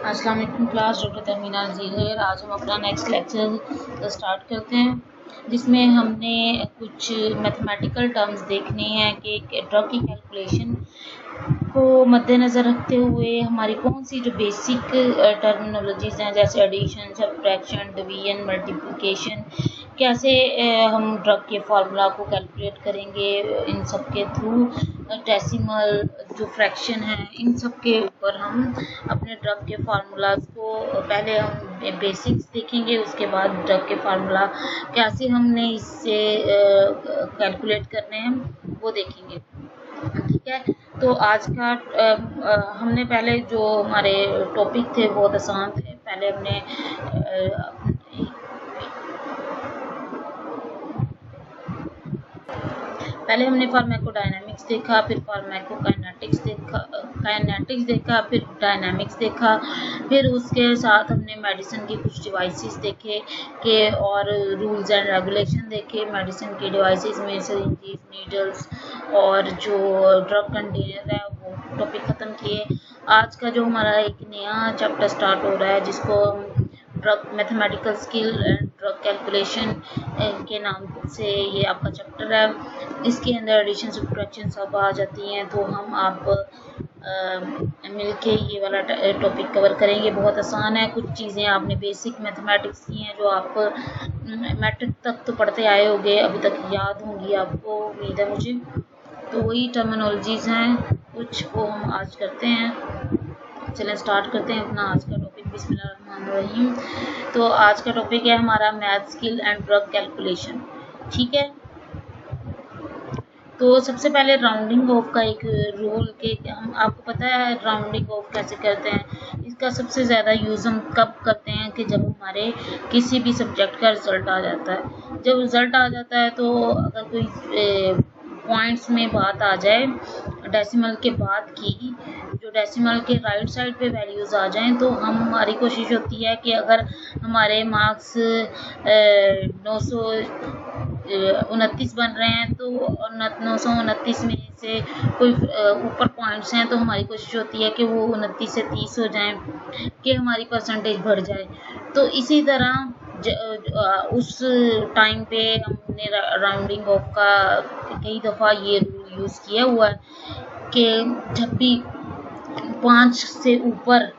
अस्सलाम वालेकुम class, doctor Tahmina नज़ीर है। आज हम अपना नेक्स्ट लेक्चर स्टार्ट करते हैं, जिसमें हमने कुछ मैथमेटिकल टर्म्स देखने हैं कि ड्रग की कैलकुलेशन को मद्देनज़र रखते हुए हमारी कौन सी जो बेसिक टर्मिनोलॉजीज़ हैं, जैसे एडिशन, सब्ट्रैक्शन, डिवीजन, मल्टीप्लिकेशन, कैसे हम ड्रग के फार्मूला को कैलकुलेट करेंगे, इन सब के थ्रू डेसिमल जो फ्रैक्शन है, इन सब के ऊपर हम अपने ड्रग के फार्मूलाज को पहले हम बेसिक्स देखेंगे, उसके बाद ड्रग के फार्मूला कैसे हमने इससे कैलकुलेट करने हैं वो देखेंगे। ठीक है, तो आज का हमने पहले जो हमारे टॉपिक थे बहुत आसान थे। पहले हमने फार्माकोडायनामिक्स देखा, फिर फार्माकोकाइनेटिक्स देखा, फिर डायनामिक्स देखा, फिर उसके साथ हमने मेडिसिन की कुछ डिवाइसेस देखे के और रूल्स एंड रेगुलेशन देखे। मेडिसिन की डिवाइसेस में सिरिंजेस, नीडल्स और जो ड्रग कंटेनर है वो टॉपिक ख़त्म किए। आज का जो हमारा एक नया चैप्टर स्टार्ट हो रहा है, जिसको drug mathematical skill and drug calculation के नाम से ये आपका चैप्टर है। इसके अंदर एडिशन, सब्ट्रैक्शन सब आ जाती हैं, तो हम आप मिलके ये वाला टॉपिक कवर करेंगे। बहुत आसान है, कुछ चीज़ें आपने बेसिक मैथमेटिक्स की हैं जो आप मैट्रिक तक तो पढ़ते आए होंगे, अभी तक याद होंगी आपको, उम्मीद है मुझे। तो वही टर्मिनोलॉजीज़ हैं कुछ, वो हम आज करते हैं। चलें स्टार्ट करते हैं अपना आज का टॉपिक। बिस्मिल्लाहिर्रहमानिर्रहीम। तो आज का टॉपिक है हमारा math skill and drug calculation. ठीक है, तो सबसे पहले राउंडिंग ऑफ का एक रूल के हम आपको पता है राउंडिंग ऑफ कैसे करते हैं। इसका सबसे ज़्यादा यूज़ हम कब करते हैं कि जब हमारे किसी भी सब्जेक्ट का रिज़ल्ट आ जाता है। जब रिज़ल्ट आ जाता है तो अगर कोई पॉइंट्स में बात आ जाए डेसिमल के बाद की, जो डेसिमल के राइट साइड पे वैल्यूज़ आ जाएं, तो हमारी कोशिश होती है कि अगर हमारे मार्क्स 929 बन रहे हैं तो 929 में से कोई ऊपर पॉइंट्स हैं, तो हमारी कोशिश होती है कि वो 29 से 30 हो जाएं, कि हमारी परसेंटेज बढ़ जाए। तो इसी तरह उस टाइम पे हमने राउंडिंग ऑफ का कई दफ़ा ये रूल यूज़ किया हुआ है कि जब भी 5 से ऊपर,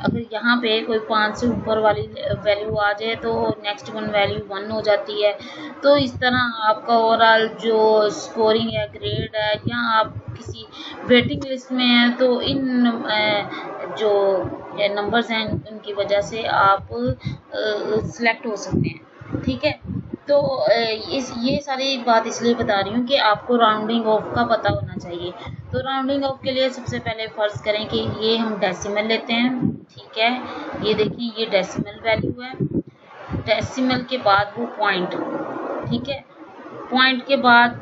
अगर यहाँ पे कोई 5 से ऊपर वाली वैल्यू आ जाए तो नेक्स्ट वन वैल्यू 1 हो जाती है। तो इस तरह आपका ओवरऑल जो स्कोरिंग है, ग्रेड है, या आप किसी वेटिंग लिस्ट में हैं, तो इन जो नंबर्स हैं उनकी वजह से आप सिलेक्ट हो सकते हैं। ठीक है, तो ये सारी बात इसलिए बता रही हूँ कि आपको राउंडिंग ऑफ का पता होना चाहिए। तो राउंडिंग ऑफ के लिए सबसे पहले फ़र्ज़ करें कि ये हम डेसिमल लेते हैं। ठीक है, ये देखिए ये डेसिमल वैल्यू है। डेसिमल के बाद वो पॉइंट, ठीक है, पॉइंट के बाद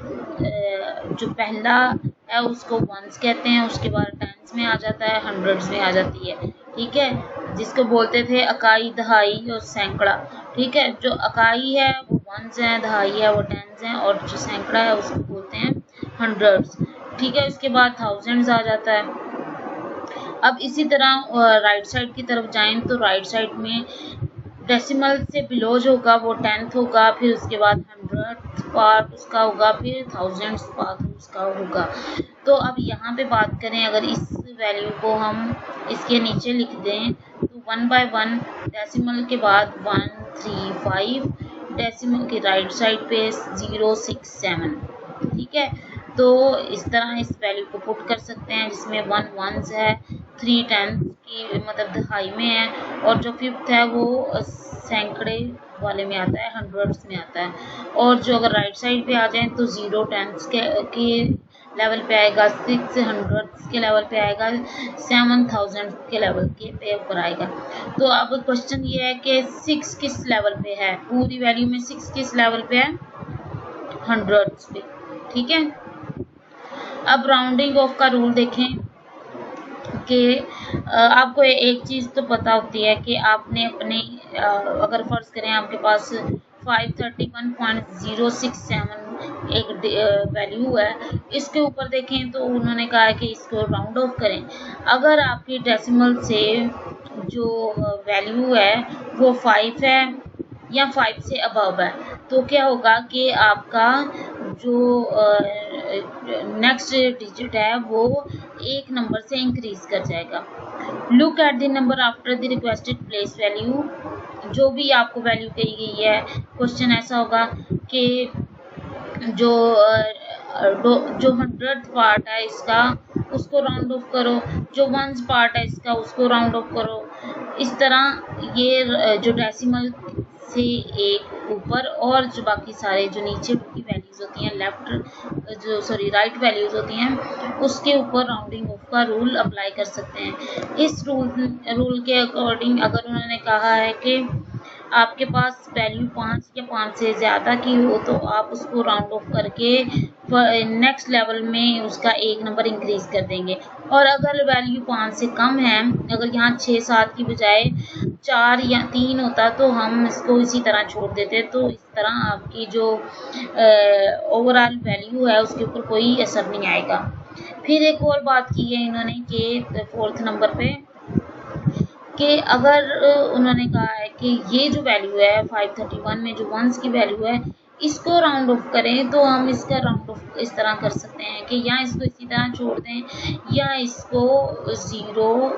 जो पहला है उसको वंस कहते हैं, उसके बाद टेंस में आ जाता है, हंड्रेड्स में आ जाती है। ठीक है, जिसको बोलते थे इकाई, दहाई और सैकड़ा। ठीक है, जो इकाई है वो वंस है, दहाई है वो टेंस है, और जो सैकड़ा है उसको बोलते हैं हंड्रेड्स। ठीक है, उसके बाद थाउजेंड्स आ जाता है। अब इसी तरह राइट साइड की तरफ जाएं तो राइट साइड में डेसिमल से बिलो जो होगा वो 10th होगा, फिर उसके बाद 100th पार्ट उसका होगा, फिर 1000th पार्ट उसका होगा। तो अब यहाँ पे बात करें, अगर इस वैल्यू को हम इसके नीचे लिख दें तो 1 by 1 डेसिमल के बाद 135, डेसिमल के राइट साइड पे 067। ठीक है, तो इस तरह इस वैल्यू को पुट कर सकते हैं, जिसमें 1 वंस है, 3 टेंथ की मतलब दहाई में है, और जो 5th है वो सैकड़े वाले में आता है, हंड्रेड्स में आता है। और जो अगर राइट साइड पे आ जाए तो 0 टेंथ के लेवल पे आएगा, 6 हंड्रेड्स के लेवल पे आएगा, 7000 के लेवल पे ऊपर आएगा। तो अब क्वेश्चन ये है कि 6 किस लेवल पे है, पूरी वैल्यू में 6 किस लेवल पे है, हंड्रेड्स पे। ठीक है, अब राउंडिंग ऑफ का रूल देखें कि आपको एक चीज़ तो पता होती है कि आपने अपने अगर फ़र्ज़ करें आपके पास 531.067 एक वैल्यू है, इसके ऊपर देखें तो उन्होंने कहा है कि इसको राउंड ऑफ करें। अगर आपकी डेसिमल से जो वैल्यू है वो 5 है या 5 से अबव है, तो क्या होगा कि आपका जो नेक्स्ट डिजिट है वो एक नंबर से इंक्रीज कर जाएगा। Look at the number after the requested place value, जो भी आपको वैल्यू कही गई है, क्वेश्चन ऐसा होगा कि जो 100th पार्ट है इसका उसको राउंड ऑफ करो, जो 1th पार्ट है इसका उसको राउंड ऑफ करो। इस तरह ये जो डेसिमल से एक ऊपर और जो बाकी सारे जो नीचे की वैल्यूज होती हैं राइट वैल्यूज होती हैं उसके ऊपर राउंडिंग ऑफ का रूल अप्लाई कर सकते हैं। इस रूल के अकॉर्डिंग अगर उन्होंने कहा है कि आपके पास वैल्यू 5 या 5 से ज़्यादा की हो तो आप उसको राउंड ऑफ करके नेक्स्ट लेवल में उसका एक नंबर इंक्रीज कर देंगे, और अगर वैल्यू 5 से कम है, अगर यहाँ 6-7 की बजाय 4 या 3 होता तो हम इसको इसी तरह छोड़ देते। तो इस तरह आपकी जो ओवरऑल वैल्यू है उसके ऊपर कोई असर नहीं आएगा। फिर एक और बात की है इन्होंने कि 4th नंबर पे कि अगर उन्होंने कहा है कि ये जो वैल्यू है 531 में जो 1s की वैल्यू है इसको राउंड ऑफ करें, तो हम इसका राउंड ऑफ इस तरह कर सकते हैं कि या इसको इसी तरह छोड़ दें या इसको 0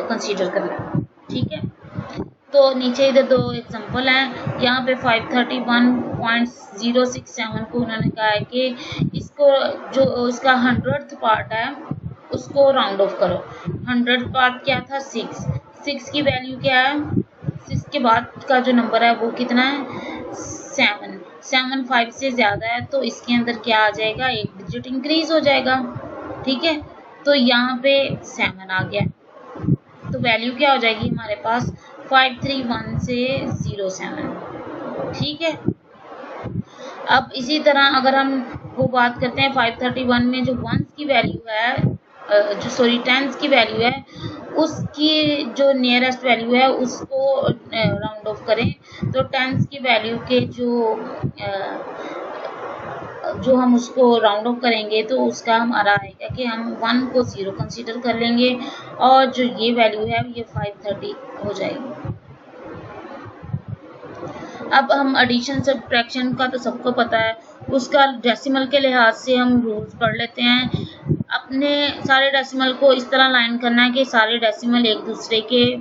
कंसीडर कर लें। ठीक है, तो नीचे इधर 2 एग्जांपल हैं। यहाँ पे 531.067 को उन्होंने कहा है कि इसको जो इसका 100th पार्ट है उसको राउंड ऑफ करो। 100th पार्ट क्या था? 6 की वैल्यू क्या है? 6 के बाद का जो नंबर है वो कितना है? 7 5 से ज़्यादा है तो इसके अंदर क्या आ जाएगा? एक डिजिट इंक्रीज हो जाएगा। ठीक है, तो यहाँ पे 7 आ गया, तो वैल्यू क्या हो जाएगी हमारे पास? 531 से 07। ठीक है, अब इसी तरह अगर हम वो बात करते हैं 531 में जो 1s की वैल्यू है जो 10s की वैल्यू है उसकी जो नियरेस्ट वैल्यू है उसको राउंड ऑफ करें, तो 10s की वैल्यू के जो हम उसको राउंड ऑफ करेंगे तो उसका हमारा आएगा कि हम 1 को 0 कंसीडर कर लेंगे और जो ये वैल्यू है ये 530 हो जाएगी। अब हम एडिशन सब्ट्रैक्शन का तो सबको पता है, उसका डेसिमल के लिहाज से हम रूल्स पढ़ लेते हैं। अपने सारे डेसिमल को इस तरह लाइन करना है कि सारे डेसिमल एक दूसरे के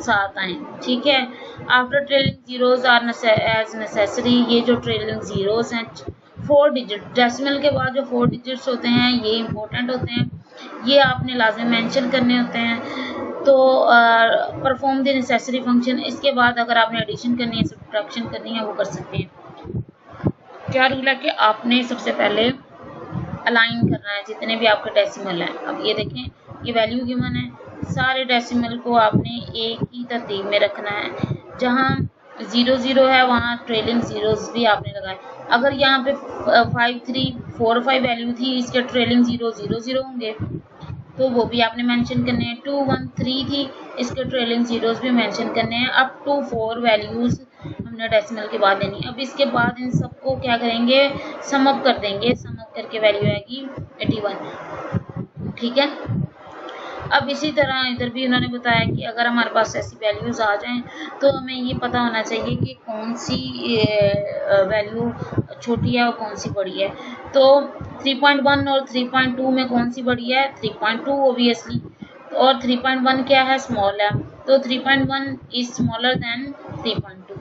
साथ आए। ठीक है, after trailing zeros are as necessary, ये जो ट्रेलिंग जीरोज हैं 4 डिजिट, डेसिमल के बाद जो 4 डिजिट्स होते हैं ये इंपॉर्टेंट होते हैं, ये आपने लाजिम मेंशन करने होते हैं। तो परफॉर्म द नेसेसरी फंक्शन, इसके बाद अगर आपने एडिशन करनी है सब्ट्रैक्शन करनी है वो कर सकते हैं। क्या रूल है कि आपने सबसे पहले अलाइन करना है जितने भी आपके डेसिमल हैं। अब ये देखें ये वैल्यू गिवन है, सारे डेसिमल को आपने एक ही तरतीब में रखना है, जहाँ 0 है वहाँ ट्रेलिंग जीरोज भी आपने लगाए। अगर यहाँ पे 5345 वैल्यू थी, इसके ट्रेलिंग 0 होंगे तो वो भी आपने मेंशन करने हैं। 213 थी, इसके ट्रेलिंग जीरोज भी मेंशन करने हैं। अप टू 4 वैल्यूज हमने डेसिमल के बाद देनी है। अब इसके बाद इन सबको क्या करेंगे? सम अप कर देंगे, सम अप करके वैल्यू आएगी 81। ठीक है, अब इसी तरह इधर भी उन्होंने बताया कि अगर हमारे पास ऐसी वैल्यूज आ जाएं तो हमें ये पता होना चाहिए कि कौन सी वैल्यू छोटी है और कौन सी बड़ी है। तो 3.1 और 3.2 में कौन सी बड़ी है? 3.2 ऑब्वियसली, और 3.1 क्या है? स्मॉल है, तो 3.1 इज स्मॉलर देन 3.2।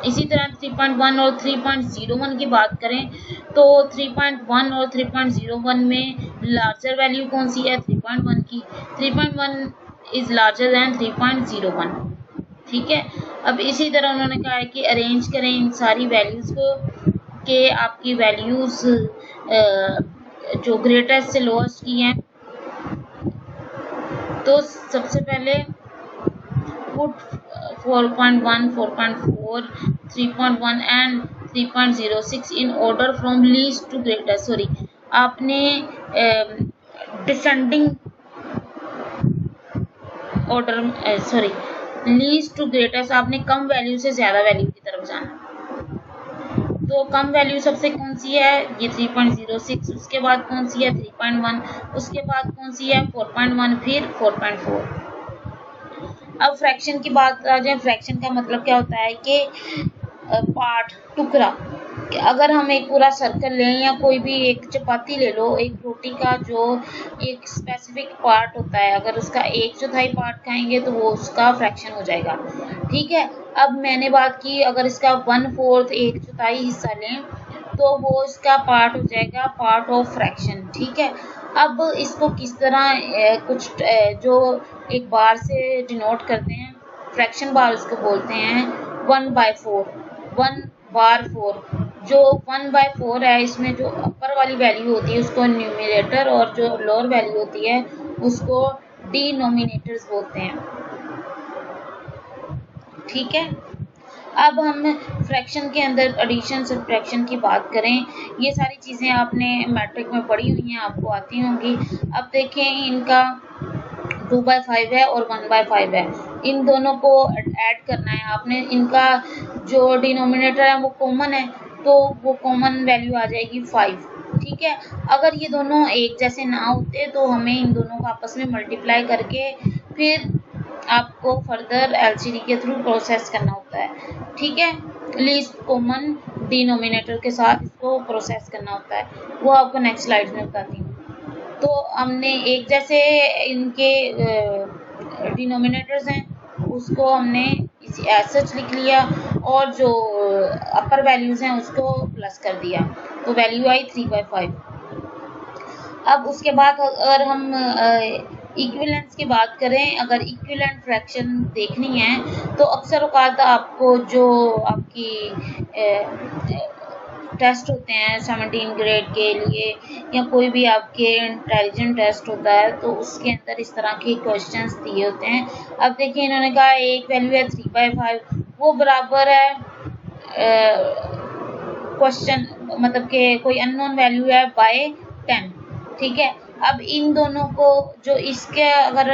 इसी तरह 3.1 और 3.01 की बात करें तो 3.1 और 3.01 में लार्जर वैल्यू कौन सी है? 3.1 की। 3.1 इज लार्जर देन 3.01। ठीक है, अब इसी तरह उन्होंने कहा है कि अरेंज करें इन सारी वैल्यूज को कि आपकी वैल्यूज जो ग्रेटेस्ट से लोएस्ट की हैं। तो सबसे पहले put 4.1, 4.4, 3.1 and 3.06 in order from least to greatest. Sorry, आपने descending order, least to greatest, आपने कम वैल्यू से ज़्यादा वैल्यू की तरफ जाना। तो कम वैल्यू सबसे कौन सी है, ये 3.06, उसके बाद कौन सी है 3.1, उसके बाद कौन सी है 4.1, फिर 4.4। अब फ्रैक्शन की बात आ जाए, फ्रैक्शन का मतलब क्या होता है कि पार्ट, टुकड़ा। अगर हम एक पूरा सर्कल लें या कोई भी एक चपाती ले लो, एक रोटी का जो एक स्पेसिफिक पार्ट होता है, अगर उसका 1/4 पार्ट खाएंगे तो वो उसका फ्रैक्शन हो जाएगा। ठीक है, अब मैंने बात की अगर इसका 1/4 1/4 हिस्सा लें तो वो इसका पार्ट हो जाएगा पार्ट ऑफ फ्रैक्शन। ठीक है, अब इसको किस तरह कुछ जो एक बार से डिनोट करते हैं, फ्रैक्शन बार उसको बोलते हैं 1/4, 1/4। जो 1/4 है, इसमें जो अपर वाली वैल्यू होती है उसको न्यूमरेटर और जो लोअर वैल्यू होती है उसको डिनोमिनेटर्स बोलते हैं। ठीक है, अब हम फ्रैक्शन के अंदर एडिशन सब्ट्रैक्शन की बात करें, ये सारी चीज़ें आपने मैट्रिक में पढ़ी हुई हैं, आपको आती होंगी। अब देखें, इनका 2/5 है और 1/5 है, इन दोनों को ऐड करना है आपने। इनका जो डिनोमिनेटर है वो कॉमन है, तो वो कॉमन वैल्यू आ जाएगी 5। ठीक है, अगर ये दोनों एक जैसे ना होते तो हमें इन दोनों को आपस में मल्टीप्लाई करके फिर आपको फर्दर एलसीडी के थ्रू प्रोसेस करना होता है। ठीक है, लीस्ट कॉमन डिनोमिनेटर के साथ इसको प्रोसेस करना होता है, वो आपको नेक्स्ट स्लाइड में बताती हूँ। तो हमने एक जैसे इनके डिनोमिनेटर्स हैं उसको हमने एज सच लिख लिया और जो अपर वैल्यूज़ हैं उसको प्लस कर दिया, तो वैल्यू आई 3/5। अब उसके बाद अगर हम इक्विवेलेंस की बात करें, अगर इक्विवेलेंट फ्रैक्शन देखनी है तो अक्सर औकात आपको जो आपकी टेस्ट होते हैं 17 ग्रेड के लिए या कोई भी आपके इंटेलिजेंट टेस्ट होता है तो उसके अंदर इस तरह के क्वेश्चंस दिए होते हैं। अब देखिए, इन्होंने कहा एक वैल्यू है 3/5, वो बराबर है क्वेश्चन मतलब कि कोई अननोन वैल्यू है बाय 10। ठीक है, अब इन दोनों को जो इसके अगर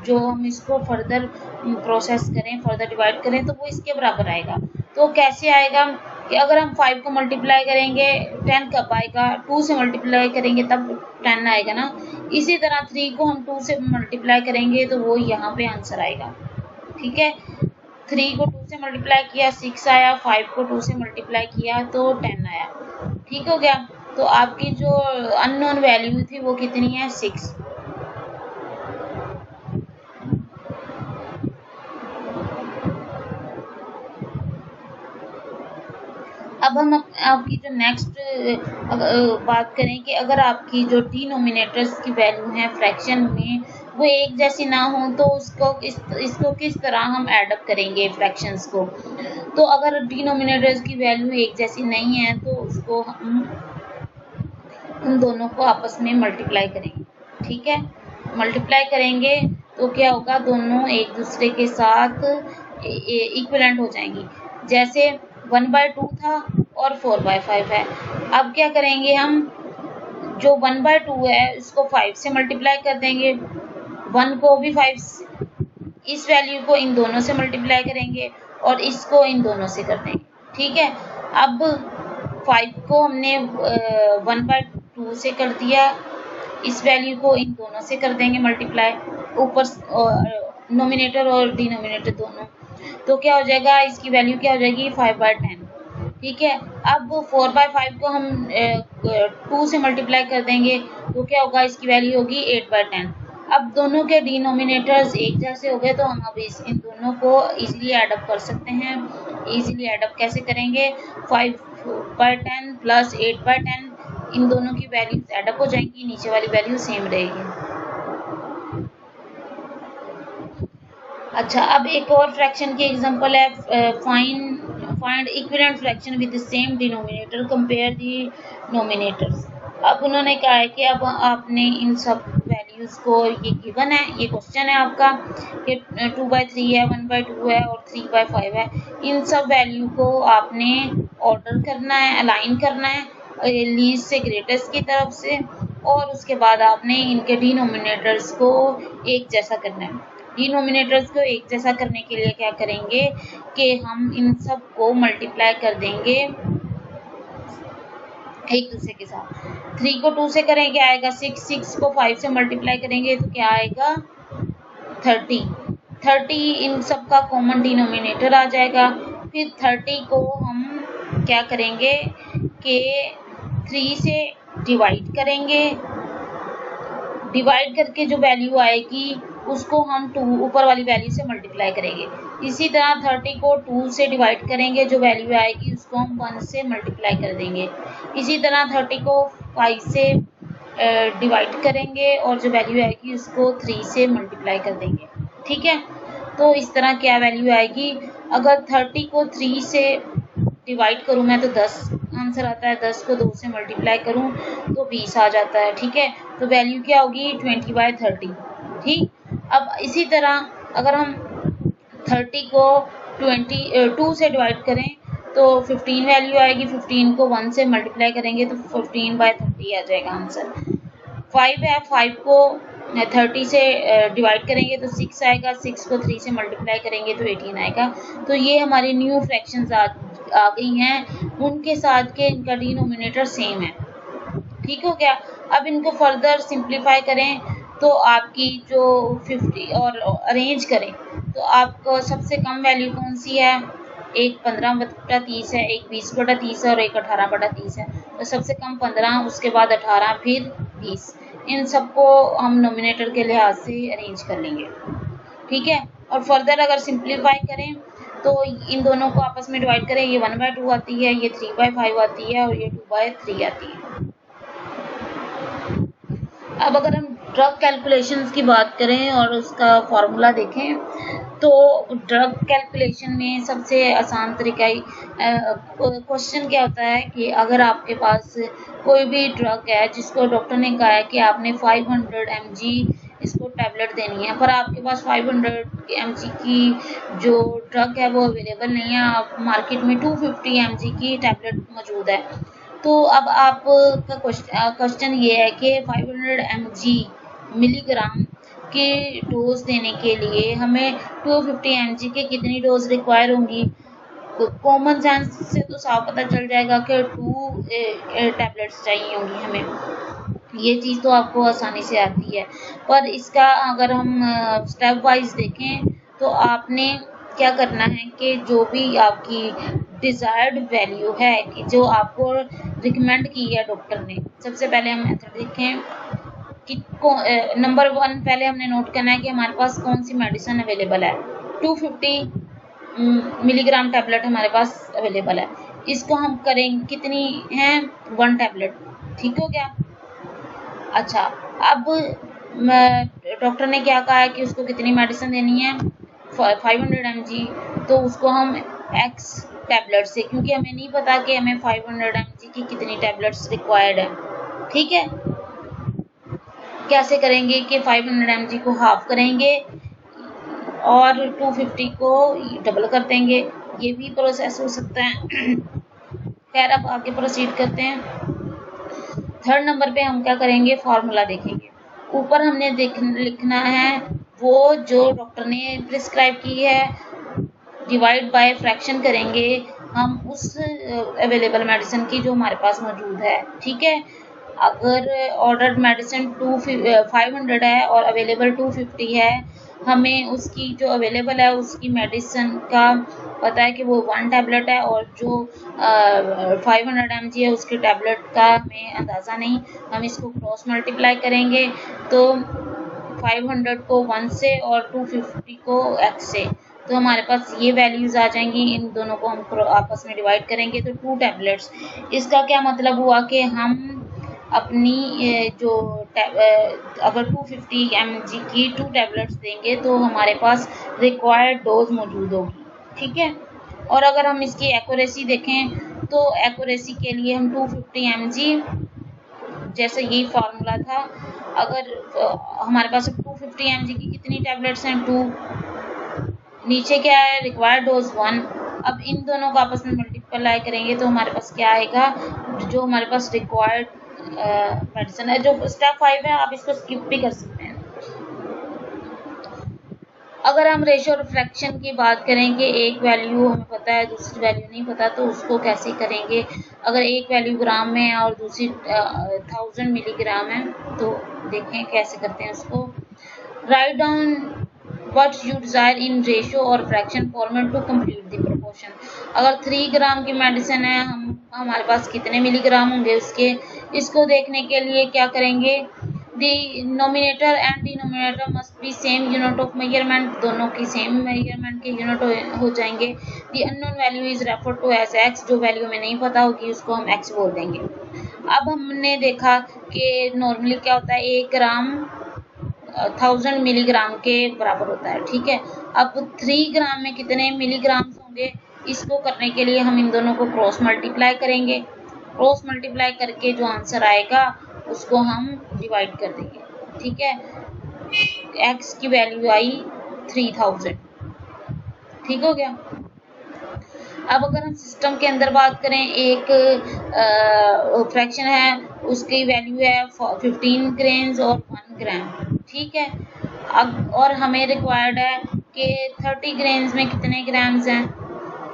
जो हम इसको फर्दर प्रोसेस करें, फर्दर डिवाइड करें तो वो इसके बराबर आएगा। तो कैसे आएगा कि अगर हम 5 को मल्टीप्लाई करेंगे 10 कब आएगा, 2 से मल्टीप्लाई करेंगे तब 10 आएगा ना। इसी तरह 3 को हम 2 से मल्टीप्लाई करेंगे तो वो यहाँ पे आंसर आएगा। ठीक है, 3 को 2 से मल्टीप्लाई किया 6 आया, 5 को 2 से मल्टीप्लाई किया तो 10 आया। ठीक हो गया, तो आपकी जो अननोन वैल्यू थी वो कितनी है 6। अब हम आपकी जो नेक्स्ट बात करें कि अगर आपकी जो डिनोमिनेटर्स की वैल्यू है फ्रैक्शन में वो एक जैसी ना हो तो इसको किस तरह हम ऐडअप करेंगे फ्रैक्शंस को। तो अगर डिनोमिनेटर्स की वैल्यू एक जैसी नहीं है तो उसको हम उन दोनों को आपस में मल्टीप्लाई करेंगे। ठीक है, मल्टीप्लाई करेंगे तो क्या होगा, दोनों एक दूसरे के साथ इक्विवेलेंट हो जाएंगी। जैसे 1/2 था और 4/5 है। अब क्या करेंगे, हम जो 1/2 है इसको 5 से मल्टीप्लाई कर देंगे, 1 को भी 5, इस वैल्यू को इन दोनों से मल्टीप्लाई करेंगे और इसको इन दोनों से कर देंगे। ठीक है, अब 5 को हमने 1/2 से कर दिया, इस वैल्यू को इन दोनों से कर देंगे मल्टीप्लाई, ऊपर नोमिनेटर और डिनोमिनेटर दोनों, तो क्या हो जाएगा, इसकी वैल्यू क्या हो जाएगी 5/10। ठीक है, अब 4/5 को हम 2 से मल्टीप्लाई कर देंगे तो क्या होगा, इसकी वैल्यू होगी 8/10। अब दोनों के डिनोमिनेटर्स एक जैसे हो गए तो हम अब इन दोनों को इजीली ऐडअप कर सकते हैं। इजीली ऐडअप कैसे करेंगे, 5/10 प्लस 8/10, इन दोनों की वैल्यूज ऐडअप हो जाएंगी, नीचे वाली वैल्यू सेम रहेगी। अच्छा, अब एक और फ्रैक्शन की एग्जांपल है, find equivalent fraction with the same denominator, compare the nominators. अब उन्होंने कहा है कि अब आपने इन सब वैल्यूज़ को, ये गिवन है, ये क्वेश्चन है आपका कि 2/3 है, 1/2 है और 3/5 है, इन सब वैल्यू को आपने ऑर्डर करना है, अलाइन करना है लीस्ट से ग्रेटेस्ट की तरफ से, और उसके बाद आपने इनके डिनोमिनेटर्स को एक जैसा करना है। डिनोमिनेटर्स को एक जैसा करने के लिए क्या करेंगे कि हम इन सब को मल्टीप्लाई कर देंगे एक दूसरे के साथ। 3 को 2 से करें क्या आएगा 6, 6 को 5 से मल्टीप्लाई करेंगे तो क्या आएगा 30। 30 इन सब का कॉमन डिनोमिनेटर आ जाएगा। फिर 30 को हम क्या करेंगे कि 3 से डिवाइड करेंगे, डिवाइड करके जो वैल्यू आएगी उसको हम 2 ऊपर वाली वैल्यू से मल्टीप्लाई करेंगे। इसी तरह 30 को 2 से डिवाइड करेंगे, जो वैल्यू आएगी उसको हम 1 से मल्टीप्लाई कर देंगे। इसी तरह 30 को 5 से डिवाइड करेंगे और जो वैल्यू आएगी उसको 3 से मल्टीप्लाई कर देंगे। ठीक है, तो इस तरह क्या वैल्यू आएगी। अगर 30 को 3 से डिवाइड करूँ मैं तो 10 आंसर आता है, 10 को 2 से मल्टीप्लाई करूँ तो 20 आ जाता है। ठीक है, तो वैल्यू क्या होगी 20/30। ठीक, अब इसी तरह अगर हम 30 को 2 से डिवाइड करें तो 15 वैल्यू आएगी, 15 को 1 से मल्टीप्लाई करेंगे तो 15/30 आ जाएगा आंसर। 5 है, 5 को 30 से डिवाइड करेंगे तो 6 आएगा, 6 को 3 से मल्टीप्लाई करेंगे तो 18 आएगा। तो ये हमारी न्यू फ्रैक्शंस आ गई हैं, उनके साथ के इनका डिनोमिनेटर सेम है। ठीक हो गया। अब इनको फर्दर सिंप्लीफाई करें तो आपकी जो 50 और अरेंज करें तो आपको सबसे कम वैल्यू कौन सी है, एक 15/30 है, एक 20/30 है और एक 18/30 है। तो सबसे कम 15, उसके बाद 18, फिर 20। इन सबको हम नोमिनेटर के लिहाज से अरेंज कर लेंगे। ठीक है, और फर्दर अगर सिंप्लीफाई करें तो इन दोनों को आपस में डिवाइड करें, ये 1/2 आती है, ये 3/5 आती है और ये 2/3 आती है। अब अगर हम ड्रग कैलकुलेशंस की बात करें और उसका फॉर्मूला देखें तो ड्रग कैलकुलेशन में सबसे आसान तरीका ही क्वेश्चन क्या होता है कि अगर आपके पास कोई भी ड्रग है जिसको डॉक्टर ने कहा है कि आपने 500 mg इसको टैबलेट देनी है, पर आपके पास 500 mg की जो ड्रग है वो अवेलेबल नहीं है, आप मार्केट में 250 mg की टैबलेट मौजूद है। तो अब आप का क्वेश्चन ये है कि 500 mg मिलीग्राम के डोज देने के लिए हमें 250 mg के कितनी डोज रिक्वायर होंगी। कॉमन सेंस से तो साफ पता चल जाएगा कि 2 टैबलेट्स चाहिए होंगी हमें, ये चीज़ तो आपको आसानी से आती है। पर इसका अगर हम स्टेप वाइज देखें तो आपने क्या करना है कि जो भी आपकी डिज़ायर्ड वैल्यू है कि जो आपको रिकमेंड की है डॉक्टर ने, सबसे पहले हम मेथड देखें कि नंबर 1 पहले हमने नोट करना है कि हमारे पास कौन सी मेडिसिन अवेलेबल है। 250 मिलीग्राम टैबलेट हमारे पास अवेलेबल है, इसको हम करेंगे कितनी है 1 टैबलेट। ठीक हो गया। अच्छा, अब डॉक्टर ने क्या कहा है कि उसको कितनी मेडिसिन देनी है 500 mg, तो उसको हम x टैबलेट से, क्योंकि हमें नहीं पता कि हमें 500 mg की कितनी टैबलेट्स रिक्वायर्ड है। ठीक है, कैसे करेंगे कि 500 mg को हाफ करेंगे और 250 को डबल कर देंगे, ये भी प्रोसेस हो सकता है। खैर अब आगे प्रोसीड करते हैं। थर्ड नंबर पे हम क्या करेंगे, फार्मूला देखेंगे। ऊपर हमने लिखना है वो जो डॉक्टर ने प्रिस्क्राइब की है, डिवाइड बाय फ्रैक्शन करेंगे हम उस अवेलेबल मेडिसिन की जो हमारे पास मौजूद है। ठीक है, अगर ऑर्डर्ड मेडिसिन 500 है और अवेलेबल 250 है, हमें उसकी जो अवेलेबल है उसकी मेडिसिन का पता है कि वो 1 टैबलेट है और जो 500 mg है उसकी टैबलेट का हमें अंदाज़ा नहीं, हम इसको क्रॉस मल्टीप्लाई करेंगे तो 500 को 1 से और 250 को x से, तो हमारे पास ये वैल्यूज़ आ जाएंगी। इन दोनों को हम आपस में डिवाइड करेंगे तो 2 टैबलेट्स। इसका क्या मतलब हुआ कि हम अपनी जो अगर 250 mg की 2 टैबलेट्स देंगे तो हमारे पास रिक्वायर्ड डोज मौजूद होगी। ठीक है, और अगर हम इसकी एक्यूरेसी देखें तो एक्यूरेसी के लिए हम 250 mg जैसे यही फार्मूला था, अगर हमारे पास 250 mg की कितनी टैबलेट्स हैं 2, नीचे क्या है रिक्वायर्ड डोज 1। अब इन दोनों को आपस में मल्टीप्लाई करेंगे तो हमारे पास क्या आएगा, जो हमारे पास रिक्वायर्ड मेडिसिन है। जो स्टेप 5 है आप इसको स्किप भी कर सकते हैं। अगर हम रेशियो और फ्रैक्शन की बात करें कि एक वैल्यू हमें पता है दूसरी वैल्यू नहीं पता, तो उसको कैसे करेंगे। अगर एक वैल्यू ग्राम में है और दूसरी 1000 मिलीग्राम है, तो देखें कैसे करते हैं उसको। Write down what you desire in ratio और fraction format to complete the proportion. अगर 3 ग्राम की मेडिसिन है, हमारे पास कितने मिलीग्राम होंगे उसके, इसको देखने के लिए क्या करेंगे, denominator and denominator must be same unit of measurement, दोनों की सेम मेजरमेंट के यूनिट हो जाएंगे। The unknown value is refer to as x, जो वैल्यू हमें नहीं पता होगी उसको हम एक्स बोल देंगे। अब हमने देखा कि नॉर्मली क्या होता है, 1 ग्राम 1000 मिलीग्राम के बराबर होता है, ठीक है। अब 3 ग्राम में कितने मिलीग्राम होंगे, इसको करने के लिए हम इन दोनों को क्रॉस मल्टीप्लाई करेंगे। क्रॉस मल्टीप्लाई करके जो आंसर आएगा उसको हम डिवाइड कर देंगे, ठीक है। x की वैल्यू आई 3000, ठीक हो गया। अब अगर हम सिस्टम के अंदर बात करें, एक फ्रैक्शन है, उसकी वैल्यू है 15 ग्रेन्स और 1 ग्राम, ठीक है। अब और हमें रिक्वायर्ड है कि 30 ग्रेन्स में कितने ग्राम्स हैं,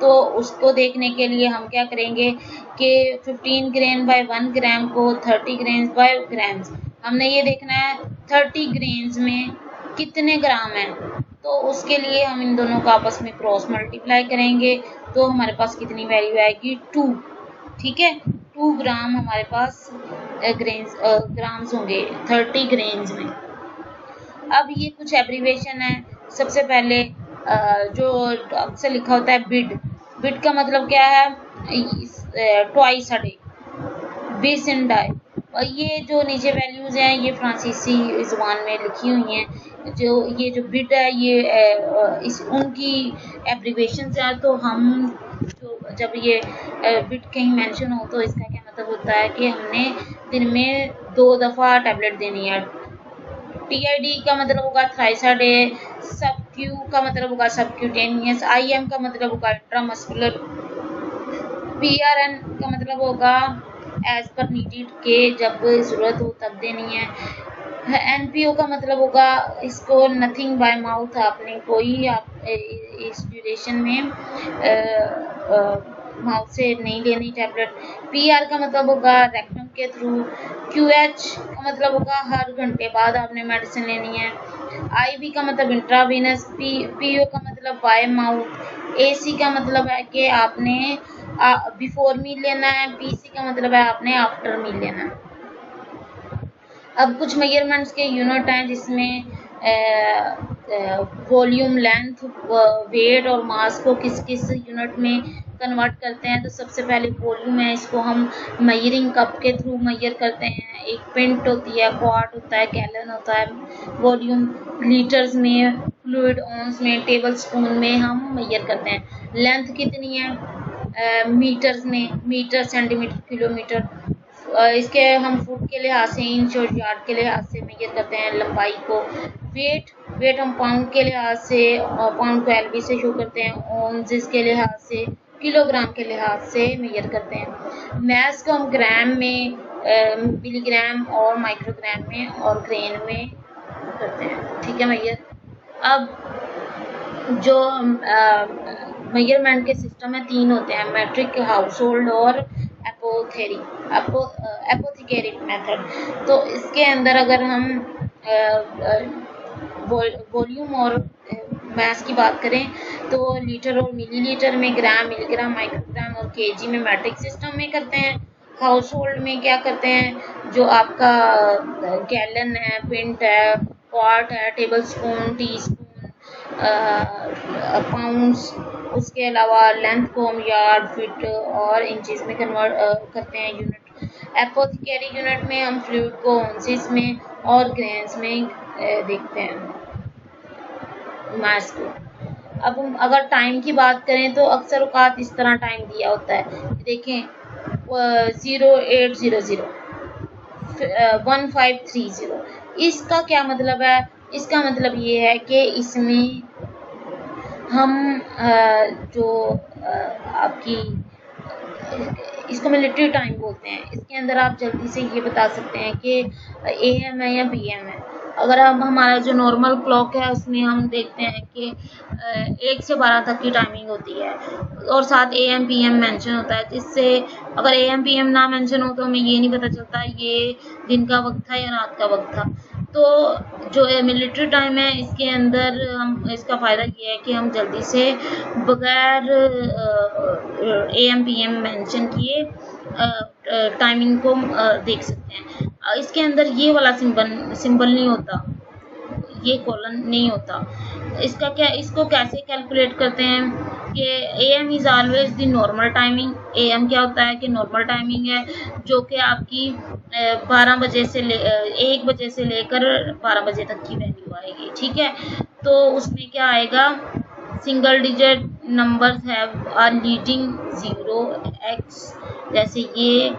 तो उसको देखने के लिए हम क्या करेंगे कि 15 ग्रेन बाय 1 ग्राम को 30 ग्रेन्स बाय ग्राम्स, हमने ये देखना है 30 ग्रेन्स में कितने ग्राम हैं, तो उसके लिए हम इन दोनों का आपस में क्रॉस मल्टीप्लाई करेंगे, तो हमारे पास कितनी वैल्यू आएगी 2, ठीक है। 2 ग्राम हमारे पास ग्राम्स होंगे 30 ग्रेन्स में। अब ये कुछ एब्रीवेशन है। सबसे पहले जो अक्सर लिखा होता है बिड, बिड का मतलब क्या है, ट्वाइस अ डे, बीस इन डाई। और ये जो नीचे वैल्यूज हैं ये फ्रांसीसी ज़ुबान में लिखी हुई हैं। ये जो बिड है ये इस उनकी एब्रीवेशन है, तो हम जब ये बिड कहीं मेंशन हो तो इसका क्या मतलब होता है कि हमने दिन में 2 दफ़ा टैबलेट देनी है। TID का मतलब होगा थ्राइस अ डे, सब क्यू का मतलब होगा सबक्यूटेनियस, IM का मतलब होगा इंट्रामस्कुलर, PRN का मतलब होगा एज पर नीडेड के जब ज़रूरत हो तब देनी है। NPO का मतलब होगा इसको नथिंग बाय माउथ, आपने कोई आप इस ड्यूरेशन में माउथ से नहीं लेनी टैबलेट। PR का मतलब होगा रेक्टम के थ्रू। QH का मतलब होगा हर घंटे बाद आपने मेडिसिन लेनी है। IV का मतलब इंट्रावीनस। PO का मतलब बाय माउथ। AC का मतलब है कि आपने बिफोर मील लेना है। PC का मतलब है आपने आफ्टर मील लेना है। अब कुछ मेजरमेंट्स के यूनिट हैं जिसमें वॉल्यूम, लेंथ, वेट और मास को किस किस यूनिट में कन्वर्ट करते हैं। तो सबसे पहले वॉल्यूम है, इसको हम मेजरिंग कप के थ्रू मेजर करते हैं। एक पिंट होती है, क्वार्ट होता है, गैलन होता है। वॉल्यूम लीटर्स में, फ्लूइड ऑन्स में, टेबल स्पून में हम मेजर करते हैं। लेंथ कितनी है मीटर्स में, मीटर, सेंटीमीटर, किलोमीटर। इसके हम फुट के लिहाज से, इंच और यार्ड के लिहाज से मेजर करते हैं लंबाई को। वेट हम पाउंड के लिहाज से, पाउंड को LB से शो करते हैं। ऑन्सेस के लिहाज से, किलोग्राम के लिहाज से मेजर करते हैं। मैस को हम ग्राम में, मिलीग्राम और माइक्रोग्राम में और ग्रेन में करते हैं, ठीक है मेजर। अब जो मेजरमेंट के सिस्टम है 3 होते हैं, मैट्रिक, हाउस होल्ड और एपोथेकेरी मेथड। तो इसके अंदर अगर हम वॉल्यूम और मैस की बात करें तो लीटर और मिलीलीटर में, ग्राम, मिलीग्राम, माइक्रोग्राम और केजी में मैट्रिक सिस्टम में करते हैं। हाउस होल्ड में क्या करते हैं, जो आपका गैलन है, पिंट है, क्वार्ट है, table spoon, tea spoon, pounds, उसके अलावा लेंथ को हम यार्ड, फीट और इंचेस में कन्वर्ट करते हैं यूनिट। एपोथेकेरी यूनिट में हम फ्लूइड को ऑन्सेस में और ग्रेन्स में देखते हैं मास को। अब हम अगर टाइम की बात करें तो अक्सर औकात इस तरह टाइम दिया होता है, देखें 0800 1530। इसका क्या मतलब है, इसका मतलब ये है कि इसमें हम जो आपकी इसको मिलिट्री टाइम बोलते हैं, इसके अंदर आप जल्दी से ये बता सकते हैं कि AM है या PM है। अगर हम हमारा जो नॉर्मल क्लॉक है उसमें हम देखते हैं कि 1 से 12 तक की टाइमिंग होती है और साथ AM PM मेंशन होता है, जिससे अगर AM PM ना मेंशन हो तो हमें ये नहीं पता चलता ये दिन का वक्त था या रात का वक्त था। तो जो मिलिट्री टाइम है इसके अंदर हम इसका फ़ायदा ये है कि हम जल्दी से बगैर AM PM मेंशन किए टाइमिंग को देख सकते हैं। इसके अंदर ये वाला सिंबल नहीं होता, ये कॉलन नहीं होता। इसको कैसे कैलकुलेट करते हैं कि AM is always the normal timing. AM क्या होता है कि नॉर्मल टाइमिंग है जो कि आपकी 12 बजे से 1 बजे से लेकर 12 बजे तक की वैल्यू आएगी, ठीक है। तो उसमें क्या आएगा, single digit numbers have are leading 0x, जैसे ये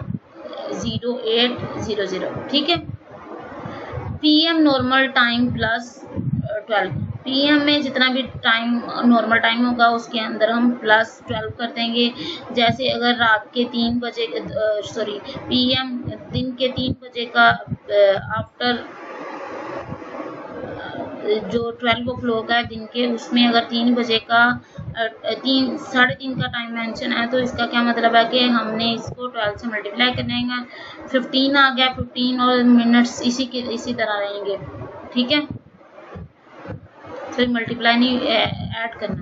0800, ठीक है। PM normal time plus 12, PM में जितना भी टाइम नॉर्मल टाइम होगा उसके अंदर हम प्लस 12 कर देंगे। जैसे अगर रात के 3 बजे PM दिन के 3 बजे का आफ्टर जो 12 ओ क्लॉक है दिन के, उसमें अगर 3 बजे का 3:30 का टाइम मेंशन है तो इसका क्या मतलब है कि हमने इसको 12 से मल्टीप्लाई करने का 15 आ गया, 15 और मिनट्स इसी तरह रहेंगे, ठीक है। फिर मल्टीप्लाई नहीं ऐड करना।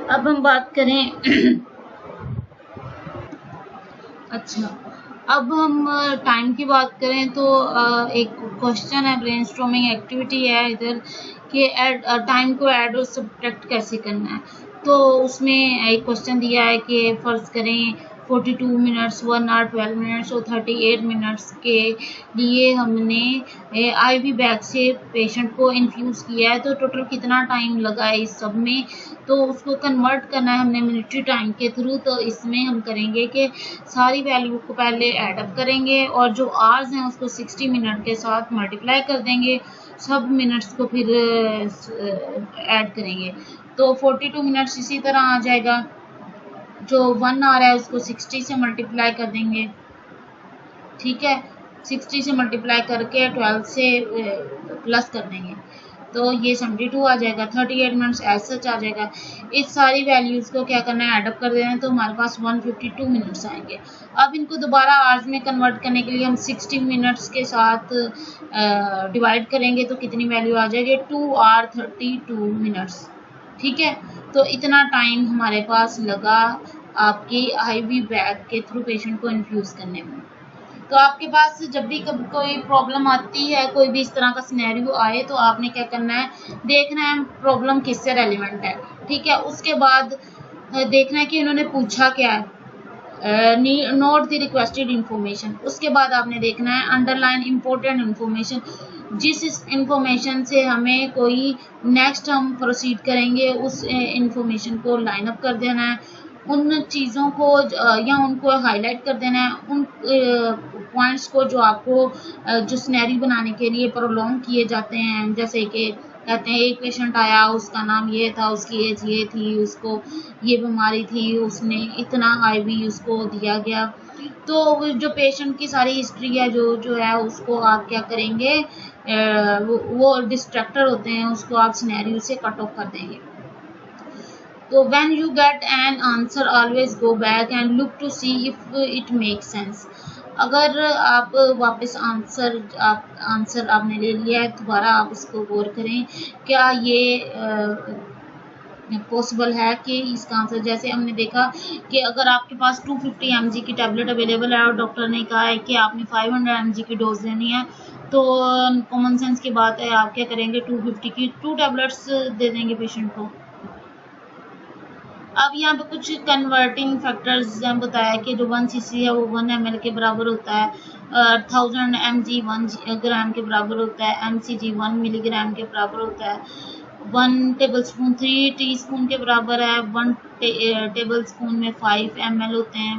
अब हम बात करें अच्छा, अब हम टाइम की बात करें तो एक क्वेश्चन है, ब्रेनस्टॉर्मिंग एक्टिविटी है इधर कि टाइम को ऐड और सब्ट्रैक्ट कैसे करना है। तो उसमें एक क्वेश्चन दिया है कि फ़र्ज़ करें 42 मिनट्स, 1 आवर 12 मिनट्स और 38 मिनट्स के लिए हमने IV बैग से पेशेंट को इन्फ्यूज़ किया है, तो टोटल कितना टाइम लगा है इस सब में। तो उसको कन्वर्ट करना है हमने मिलिट्री टाइम के थ्रू। तो इसमें हम करेंगे कि सारी वैल्यू को पहले ऐडअप करेंगे और जो आवर्स हैं उसको 60 मिनट के साथ मल्टीप्लाई कर देंगे, सब मिनट्स को फिर ऐड करेंगे। तो 42 मिनट्स इसी तरह आ जाएगा, जो 1 आवर है उसको 60 से मल्टीप्लाई कर देंगे, ठीक है। 60 से मल्टीप्लाई करके 12 से प्लस कर देंगे तो ये 72 आ जाएगा। 38 मिनट्स ऐसा आ जाएगा। इस सारी वैल्यूज़ को क्या करना है, ऐडअप कर देना है, तो हमारे पास 152 मिनट्स आएंगे। अब इनको दोबारा आवर्स में कन्वर्ट करने के लिए हम 60 मिनट्स के साथ डिवाइड करेंगे तो कितनी वैल्यू आ जाएगी, 2 आवर 32 मिनट्स, ठीक है। तो इतना टाइम हमारे पास लगा आपकी IV बैग के थ्रू पेशेंट को इन्फ्यूज़ करने में। तो आपके पास जब भी कभी कोई प्रॉब्लम आती है, कोई भी इस तरह का सिनेरियो आए, तो आपने क्या करना है, देखना है प्रॉब्लम किससे रेलिवेंट है, ठीक है। उसके बाद देखना है कि इन्होंने पूछा क्या है, नोट द रिक्वेस्टेड इंफॉर्मेशन। उसके बाद आपने देखना है अंडरलाइन इम्पोर्टेंट इंफॉर्मेशन, जिस इंफॉर्मेशन से हमें कोई नेक्स्ट हम प्रोसीड करेंगे उस इंफॉर्मेशन को लाइन अप कर देना है, उन चीज़ों को या उनको हाईलाइट कर देना है, उन पॉइंट्स को जो आपको जो सिनेरियो बनाने के लिए प्रोलॉन्ग किए जाते हैं। जैसे कि कहते हैं एक पेशेंट आया, उसका नाम ये था, उसकी एज ये थी, उसको ये बीमारी थी, उसने इतना IV उसको दिया गया। तो जो पेशेंट की सारी हिस्ट्री है जो है उसको आप क्या करेंगे, वो डिस्ट्रैक्टर होते हैं, उसको आप सिनेरियो से कट ऑफ कर देंगे। तो when you get an answer always go back and look to see if it makes sense। अगर आप वापस आंसर आपने ले लिया है, दोबारा आप उसको गौर करें, क्या ये पॉसिबल है कि इसका आंसर, जैसे हमने देखा कि अगर आपके पास 250 mg की टैबलेट अवेलेबल है और डॉक्टर ने कहा है कि आपने 500 mg की डोज लेनी है, तो कॉमन सेंस की बात है आप क्या करेंगे, 250 की 2 टैबलेट्स दे देंगे पेशेंट को। अब यहाँ पे कुछ कन्वर्टिंग फैक्टर्स बताया कि जो 1 cc है वो 1 ml के बराबर होता है, 1000 mg 1 ग्राम के बराबर होता है, mcg 1 मिलीग्राम के बराबर होता है, 1 टेबलस्पून 3 टीस्पून के बराबर है, 1 टेबलस्पून में 5 ml होते हैं,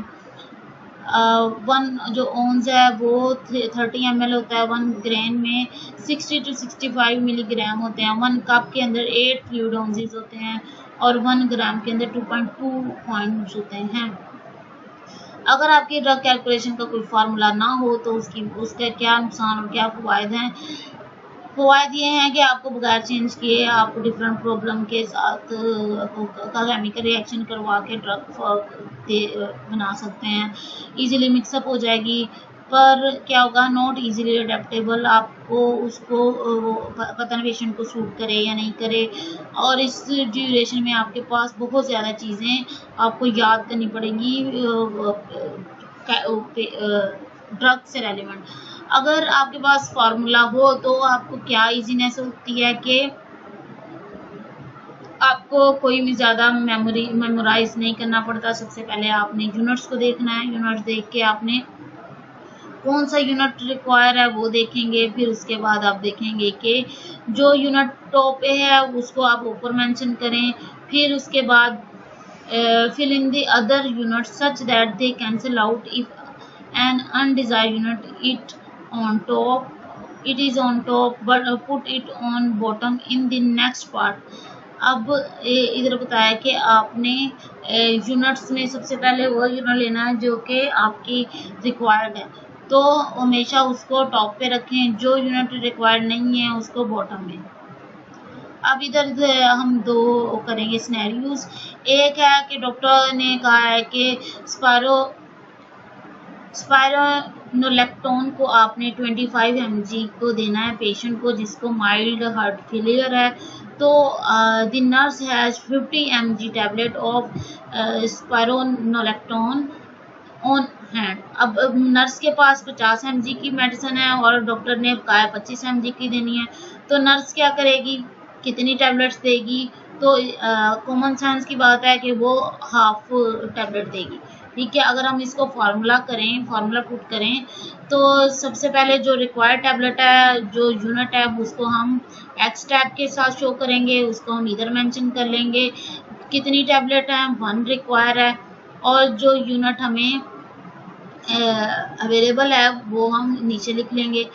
1 जो ओंस है वो 30 ml होता है, 1 ग्रेन में 60 to 65 मिलीग्राम होते हैं, 1 कप के अंदर 8 फ्लूइड ओंसेस होते हैं, और 1 ग्राम के अंदर 2.2 पॉइंट्स होते हैं। अगर आपकी ड्रग कैलकुलेशन का कोई फार्मूला ना हो तो उसके क्या नुकसान और क्या फ़वाइद हैं। फ़वाइद ये हैं कि आपको बगैर चेंज किए आप डिफरेंट प्रॉब्लम के साथ का केमिकल रिएक्शन करवा के ड्रग बना सकते हैं। इजीली मिक्सअप हो जाएगी, पर क्या होगा, नॉट इजीली अडेप्टेबल। आपको उसको पता नहीं पेशेंट को सूट करे या नहीं करे, और इस ड्यूरेशन में आपके पास बहुत ज़्यादा चीज़ें आपको याद करनी पड़ेंगी ड्रग से रेलिवेंट। अगर आपके पास फार्मूला हो तो आपको क्या इजीनेस होती है कि आपको कोई भी ज़्यादा मेमोराइज नहीं करना पड़ता। सबसे पहले आपने यूनिट्स को देखना है, यूनिट देख के आपने कौन सा यूनिट रिक्वायर है वो देखेंगे। फिर उसके बाद आप देखेंगे कि जो यूनिट टॉप पे है उसको आप ऊपर मेंशन करें। फिर उसके बाद fill in the other units such that they cancel out if an undesired unit it is on top but put it on bottom in the next part। अब इधर बताया कि आपने यूनिट्स में सबसे पहले वो यूनिट लेना है जो कि आपकी रिक्वायर्ड है, तो हमेशा उसको टॉप पे रखें। जो यूनिट रिक्वायर्ड नहीं है उसको बॉटम में। अब इधर हम दो करेंगे सिनेरियोज। एक है कि डॉक्टर ने कहा है कि स्पायरोनोलेक्टोन को आपने 25 mg को देना है पेशेंट को जिसको माइल्ड हार्ट फेलियर है। तो the nurse has 50 mg tablet of spironolactone on hand. अब नर्स के पास 50 mg की मेडिसिन है और डॉक्टर ने कहा 25 mg की देनी है, तो नर्स क्या करेगी, कितनी टैबलेट्स देगी? तो कॉमन सेंस की बात है कि वो हाफ टैबलेट देगी। ठीक है, अगर हम इसको फार्मूला पुट करें तो सबसे पहले जो रिक्वायर्ड टैबलेट है, जो यूनिट है, उसको हम एक्स टैब के साथ शो करेंगे, उसको हम इधर मेंशन कर लेंगे। कितनी टैबलेट है, 1 रिक्वायर है, और जो यूनिट हमें अवेलेबल है वो हम नीचे लिख लेंगे,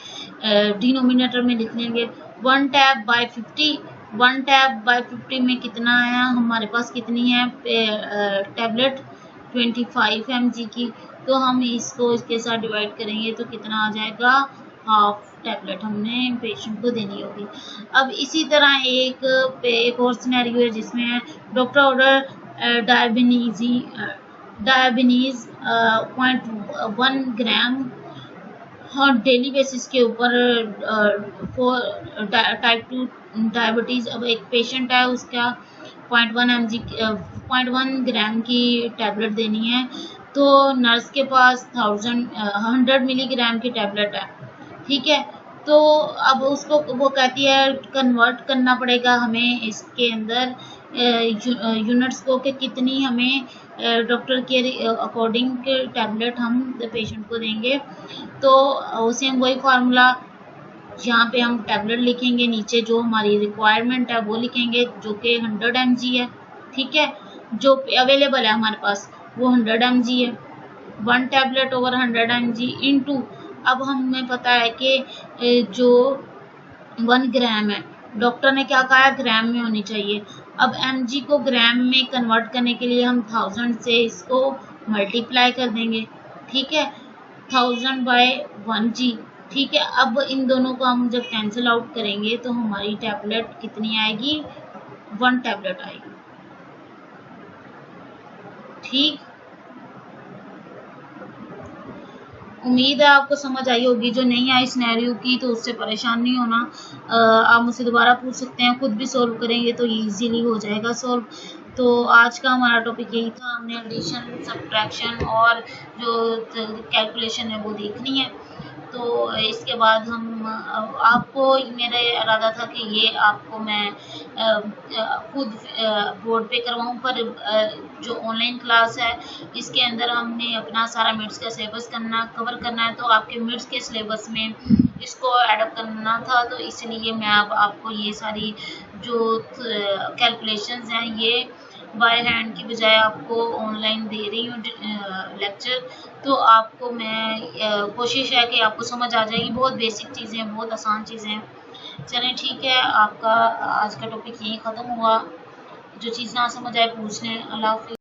डिनोमिनेटर में लिख लेंगे 1 टैब बाय 50। 1 टैब बाय 50 में कितना है, हमारे पास कितनी है टैबलेट 25 mg की, तो हम इसको इसके साथ डिवाइड करेंगे तो कितना आ जाएगा, हाफ टैबलेट हमने पेशेंट को देनी होगी। अब इसी तरह एक और सिनेरियो है जिसमें डॉक्टर ऑर्डर डायबिनीज 0.1 ग्राम और डेली बेसिस के ऊपर फॉर टाइप 2 डायबिटीज़। अब एक पेशेंट है, उसका 0.1 ग्राम की टैबलेट देनी है, तो नर्स के पास 100 मिलीग्राम की टैबलेट है। ठीक है, तो अब उसको वो कहती है कन्वर्ट करना पड़ेगा हमें इसके अंदर यूनिट्स को कि कितनी हमें डॉक्टर के अकॉर्डिंग टैबलेट हम पेशेंट को देंगे। तो सेम वही फार्मूला, यहाँ पे हम टैबलेट लिखेंगे, नीचे जो हमारी रिक्वायरमेंट है वो लिखेंगे जो कि 100 mg है। ठीक है, जो अवेलेबल है हमारे पास वो 100 mg है। 1 टैबलेट ओवर 100 mg इनटू, अब हमें पता है कि जो 1 ग्राम है, डॉक्टर ने क्या कहा है, ग्राम में होनी चाहिए। अब mg को ग्राम में कन्वर्ट करने के लिए हम 1000 से इसको मल्टीप्लाई कर देंगे। ठीक है, 1000 बाय 1g। ठीक है, अब इन दोनों को हम जब कैंसिल आउट करेंगे तो हमारी टैबलेट कितनी आएगी, 1 टैबलेट आएगी। ठीक, उम्मीद है आपको समझ आई होगी। जो नहीं आई सिनेरियो की तो उससे परेशान नहीं होना, आप मुझसे दोबारा पूछ सकते हैं, खुद भी सॉल्व करेंगे तो इजीली हो जाएगा सॉल्व। तो आज का हमारा टॉपिक यही था, हमने एडिशन, सब्ट्रैक्शन और जो कैलकुलेशन है वो देखनी है। तो इसके बाद हम आपको, मेरा इरादा था कि ये आपको मैं खुद बोर्ड पे करवाऊँ, पर जो ऑनलाइन क्लास है इसके अंदर हमने अपना सारा मिड्स का सिलेबस कवर करना है, तो आपके मिड्स के सिलेबस में इसको एडअप करना था, तो इसलिए मैं अब आपको ये सारी जो कैलकुलेशंस हैं ये बाय हैंड की बजाय आपको ऑनलाइन दे रही हूँ लेक्चर। तो आपको मैं कोशिश है कि आपको समझ आ जाएगी, बहुत बेसिक चीज़ें, बहुत आसान चीज़ें हैं। चलें ठीक है, आपका आज का टॉपिक यहीं ख़त्म हुआ। जो चीज़ ना समझ आए पूछ लें। अल्लाह हाफ़िज़।